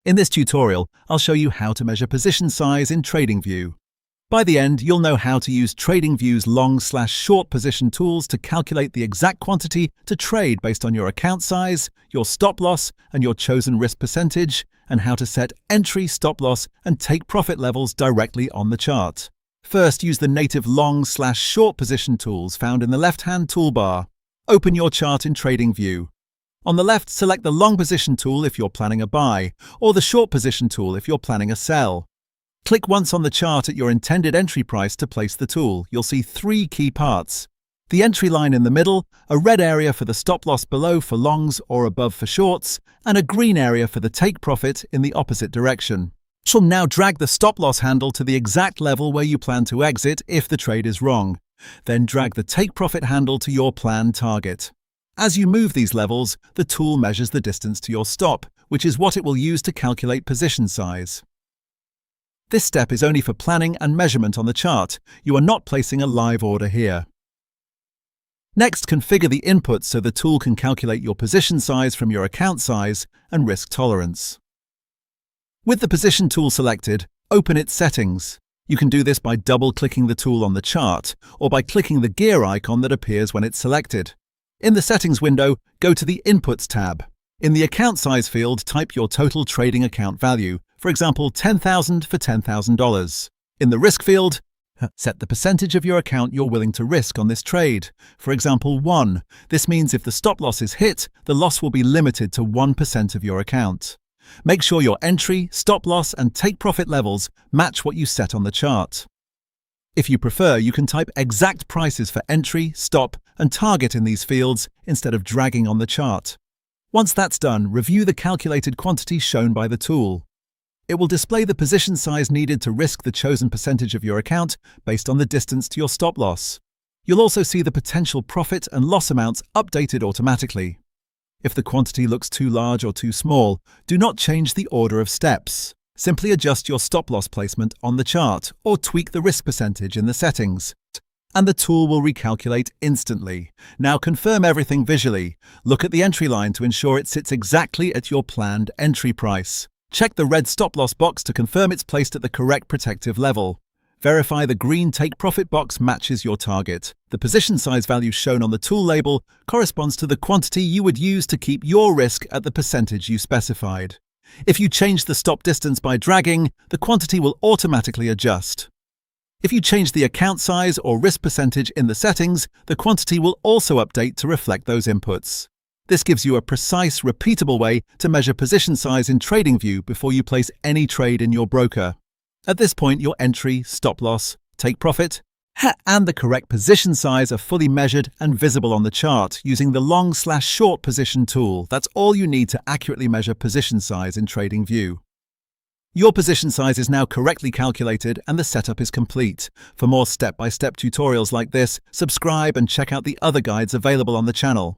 In this tutorial, I'll show you how to measure position size in TradingView. By the end, you'll know how to use TradingView's long/short position tools to calculate the exact quantity to trade based on your account size, your stop loss, and your chosen risk percentage, and how to set entry, stop loss, and take profit levels directly on the chart. First, use the native long/short position tools found in the left-hand toolbar. Open your chart in TradingView. On the left, select the long position tool if you're planning a buy, or the short position tool if you're planning a sell. Click once on the chart at your intended entry price to place the tool. You'll see three key parts: the entry line in the middle, a red area for the stop loss below for longs or above for shorts, and a green area for the take profit in the opposite direction. You'll now drag the stop loss handle to the exact level where you plan to exit if the trade is wrong. Then drag the take profit handle to your planned target. As you move these levels, the tool measures the distance to your stop, which is what it will use to calculate position size. This step is only for planning and measurement on the chart. You are not placing a live order here. Next, configure the inputs so the tool can calculate your position size from your account size and risk tolerance. With the position tool selected, open its settings. You can do this by double-clicking the tool on the chart or by clicking the gear icon that appears when it's selected. In the Settings window, go to the Inputs tab. In the Account Size field, type your total trading account value, for example, $10,000 for $10,000. In the Risk field, set the percentage of your account you're willing to risk on this trade. For example, 1. This means if the stop loss is hit, the loss will be limited to 1% of your account. Make sure your entry, stop loss, and take profit levels match what you set on the chart. If you prefer, you can type exact prices for entry, stop, and target in these fields instead of dragging on the chart. Once that's done, review the calculated quantity shown by the tool. It will display the position size needed to risk the chosen percentage of your account based on the distance to your stop loss. You'll also see the potential profit and loss amounts updated automatically. If the quantity looks too large or too small, do not change the order of steps. Simply adjust your stop loss placement on the chart or tweak the risk percentage in the settings, and the tool will recalculate instantly. Now confirm everything visually. Look at the entry line to ensure it sits exactly at your planned entry price. Check the red stop loss box to confirm it's placed at the correct protective level. Verify the green take profit box matches your target. The position size value shown on the tool label corresponds to the quantity you would use to keep your risk at the percentage you specified. If you change the stop distance by dragging, the quantity will automatically adjust. If you change the account size or risk percentage in the settings, the quantity will also update to reflect those inputs. This gives you a precise, repeatable way to measure position size in TradingView before you place any trade in your broker. At this point, your entry, stop loss, take profit, and the correct position size are fully measured and visible on the chart using the long/short position tool. That's all you need to accurately measure position size in TradingView. Your position size is now correctly calculated and the setup is complete. For more step-by-step tutorials like this, subscribe and check out the other guides available on the channel.